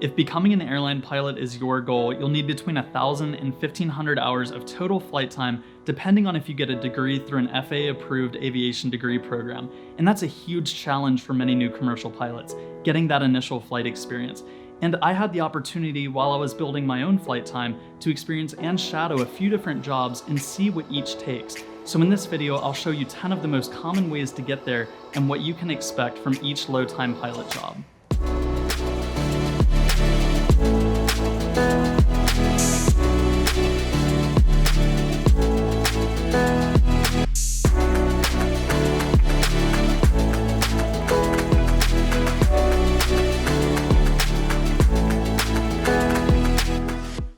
If becoming an airline pilot is your goal, you'll need between 1,000 and 1,500 hours of total flight time, depending on if you get a degree through an FAA-approved aviation degree program. And that's a huge challenge for many new commercial pilots, getting that initial flight experience. And I had the opportunity while I was building my own flight time to experience and shadow a few different jobs and see what each takes. So in this video, I'll show you 10 of the most common ways to get there and what you can expect from each low-time pilot job.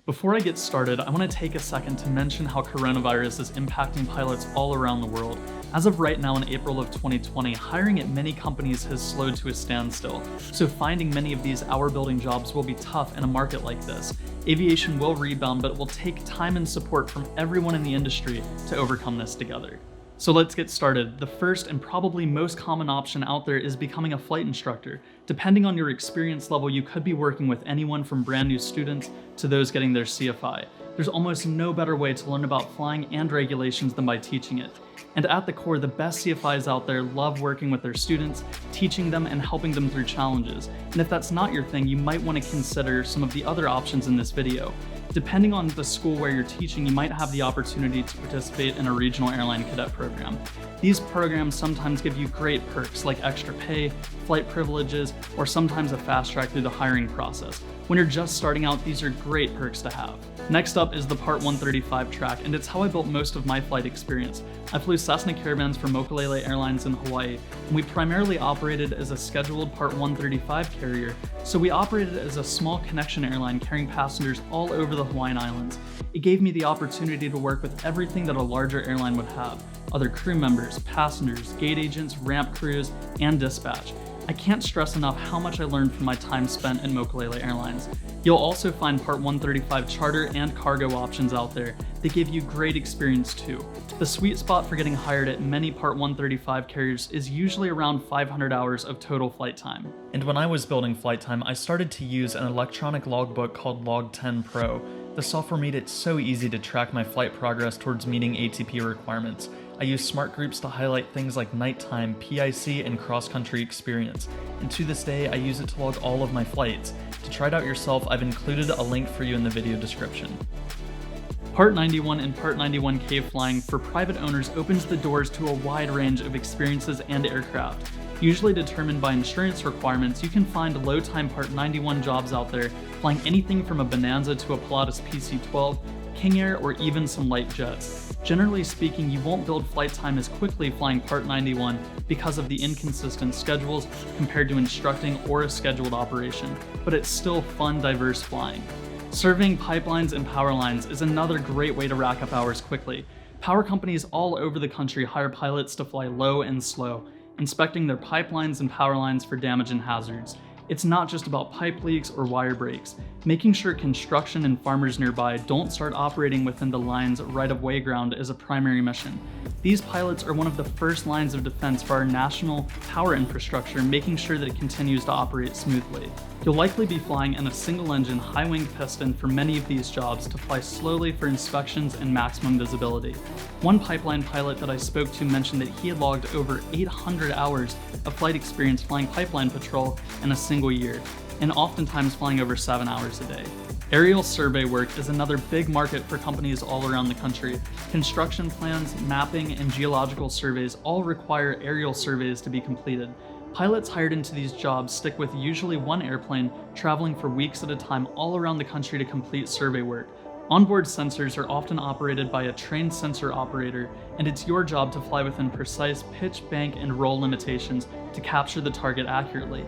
Before I get started, I want to take a second to mention how coronavirus is impacting pilots all around the world. As of right now in April of 2020, hiring at many companies has slowed to a standstill, so finding many of these hour-building jobs will be tough in a market like this. Aviation will rebound, but it will take time and support from everyone in the industry to overcome this together. So let's get started. The first and probably most common option out there is becoming a flight instructor. Depending on your experience level, you could be working with anyone from brand new students to those getting their CFI. There's almost no better way to learn about flying and regulations than by teaching it. And at the core, the best CFIs out there love working with their students, teaching them and helping them through challenges. And if that's not your thing, you might want to consider some of the other options in this video. Depending on the school where you're teaching, you might have the opportunity to participate in a regional airline cadet program. These programs sometimes give you great perks like extra pay, flight privileges, or sometimes a fast track through the hiring process. When you're just starting out, these are great perks to have. Next up is the Part 135 track, and it's how I built most of my flight experience. I flew Cessna Caravans for Mokulele Airlines in Hawaii, and we primarily operated as a scheduled Part 135 carrier, so we operated as a small connection airline carrying passengers all over the Hawaiian Islands. It gave me the opportunity to work with everything that a larger airline would have: other crew members, passengers, gate agents, ramp crews, and dispatch. I can't stress enough how much I learned from my time spent at Mokulele Airlines. You'll also find Part 135 charter and cargo options out there. They give you great experience too. The sweet spot for getting hired at many Part 135 carriers is usually around 500 hours of total flight time. And when I was building flight time, I started to use an electronic logbook called LogTen Pro. The software made it so easy to track my flight progress towards meeting ATP requirements. I use smart groups to highlight things like nighttime, PIC, and cross-country experience. And to this day, I use it to log all of my flights. To try it out yourself, I've included a link for you in the video description. Part 91 and Part 91K flying for private owners opens the doors to a wide range of experiences and aircraft. Usually determined by insurance requirements, you can find low-time Part 91 jobs out there, flying anything from a Bonanza to a Pilatus PC-12, King Air, or even some light jets. Generally speaking, you won't build flight time as quickly flying Part 91 because of the inconsistent schedules compared to instructing or a scheduled operation, but it's still fun, diverse flying. Surveying pipelines and power lines is another great way to rack up hours quickly. Power companies all over the country hire pilots to fly low and slow, inspecting their pipelines and power lines for damage and hazards. It's not just about pipe leaks or wire breaks. Making sure construction and farmers nearby don't start operating within the line's right-of-way ground is a primary mission. These pilots are one of the first lines of defense for our national power infrastructure, making sure that it continues to operate smoothly. You'll likely be flying in a single-engine, high-wing piston for many of these jobs to fly slowly for inspections and maximum visibility. One pipeline pilot that I spoke to mentioned that he had logged over 800 hours of flight experience flying pipeline patrol in a single year, and oftentimes flying over 7 hours a day. Aerial survey work is another big market for companies all around the country. Construction plans, mapping, and geological surveys all require aerial surveys to be completed. Pilots hired into these jobs stick with usually one airplane, traveling for weeks at a time all around the country to complete survey work. Onboard sensors are often operated by a trained sensor operator, and it's your job to fly within precise pitch, bank, and roll limitations to capture the target accurately.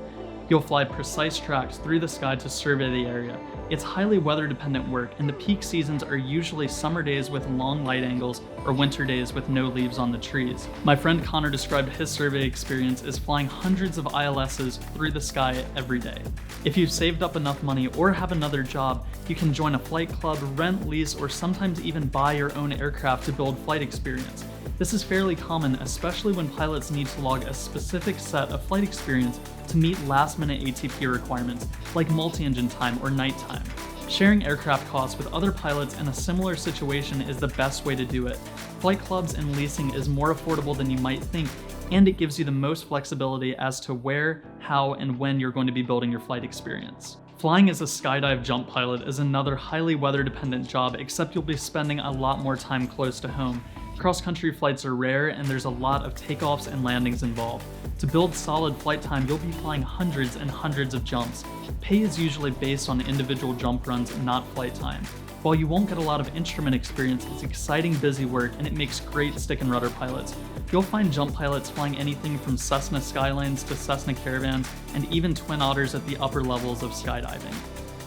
You'll fly precise tracks through the sky to survey the area. It's highly weather-dependent work, and the peak seasons are usually summer days with long light angles or winter days with no leaves on the trees. My friend Connor described his survey experience as flying hundreds of ILSs through the sky every day. If you've saved up enough money or have another job, you can join a flight club, rent, lease, or sometimes even buy your own aircraft to build flight experience. This is fairly common, especially when pilots need to log a specific set of flight experience to meet last-minute ATP requirements like multi-engine time or nighttime. Sharing aircraft costs with other pilots in a similar situation is the best way to do it. Flight clubs and leasing is more affordable than you might think, and it gives you the most flexibility as to where, how, and when you're going to be building your flight experience. Flying as a skydive jump pilot is another highly weather-dependent job, except you'll be spending a lot more time close to home. Cross-country flights are rare, and there's a lot of takeoffs and landings involved. To build solid flight time, you'll be flying hundreds and hundreds of jumps. Pay is usually based on individual jump runs, not flight time. While you won't get a lot of instrument experience, it's exciting, busy work, and it makes great stick and rudder pilots. You'll find jump pilots flying anything from Cessna Skylines to Cessna Caravans, and even Twin Otters at the upper levels of skydiving.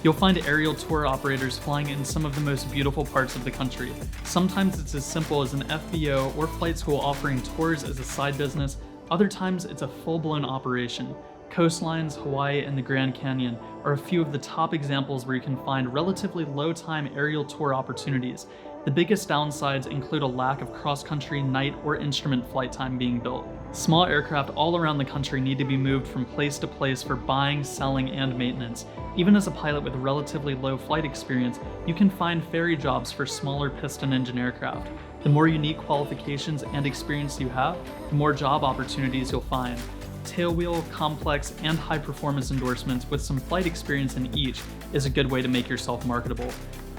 You'll find aerial tour operators flying in some of the most beautiful parts of the country. Sometimes it's as simple as an FBO or flight school offering tours as a side business. Other times it's a full-blown operation. Coastlines, Hawaii, and the Grand Canyon are a few of the top examples where you can find relatively low-time aerial tour opportunities. The biggest downsides include a lack of cross-country, night, or instrument flight time being built. Small aircraft all around the country need to be moved from place to place for buying, selling, and maintenance. Even as a pilot with relatively low flight experience, you can find ferry jobs for smaller piston engine aircraft. The more unique qualifications and experience you have, the more job opportunities you'll find. Tailwheel, complex, and high-performance endorsements with some flight experience in each is a good way to make yourself marketable.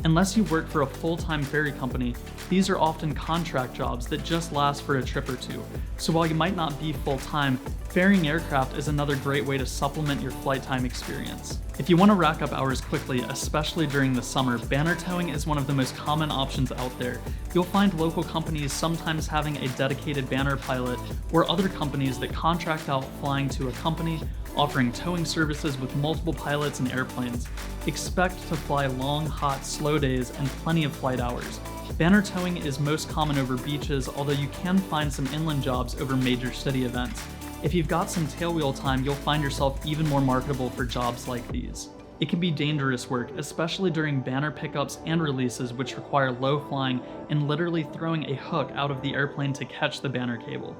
Unless you work for a full-time ferry company, these are often contract jobs that just last for a trip or two. So while you might not be full-time, ferrying aircraft is another great way to supplement your flight time experience. If you want to rack up hours quickly, especially during the summer, banner towing is one of the most common options out there. You'll find local companies sometimes having a dedicated banner pilot, or other companies that contract out flying to a company, offering towing services with multiple pilots and airplanes. Expect to fly long, hot, slow days and plenty of flight hours. Banner towing is most common over beaches, although you can find some inland jobs over major city events. If you've got some tailwheel time, you'll find yourself even more marketable for jobs like these. It can be dangerous work, especially during banner pickups and releases, which require low flying and literally throwing a hook out of the airplane to catch the banner cable.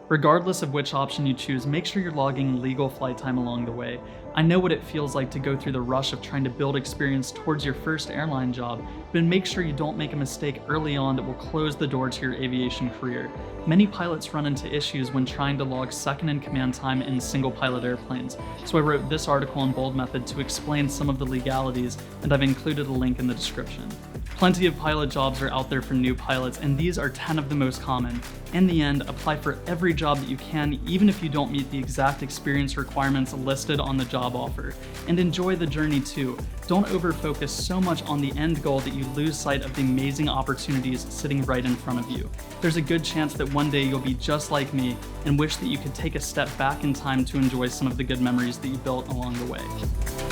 Regardless of which option you choose, make sure you're logging legal flight time along the way. I know what it feels like to go through the rush of trying to build experience towards your first airline job, but make sure you don't make a mistake early on that will close the door to your aviation career. Many pilots run into issues when trying to log second-in-command time in single-pilot airplanes, so I wrote this article in Bold Method to explain some of the legalities, and I've included a link in the description. Plenty of pilot jobs are out there for new pilots, and these are 10 of the most common. In the end, apply for every job that you can, even if you don't meet the exact experience requirements listed on the job offer. And enjoy the journey too. Don't over-focus so much on the end goal that you lose sight of the amazing opportunities sitting right in front of you. There's a good chance that one day you'll be just like me and wish that you could take a step back in time to enjoy some of the good memories that you built along the way.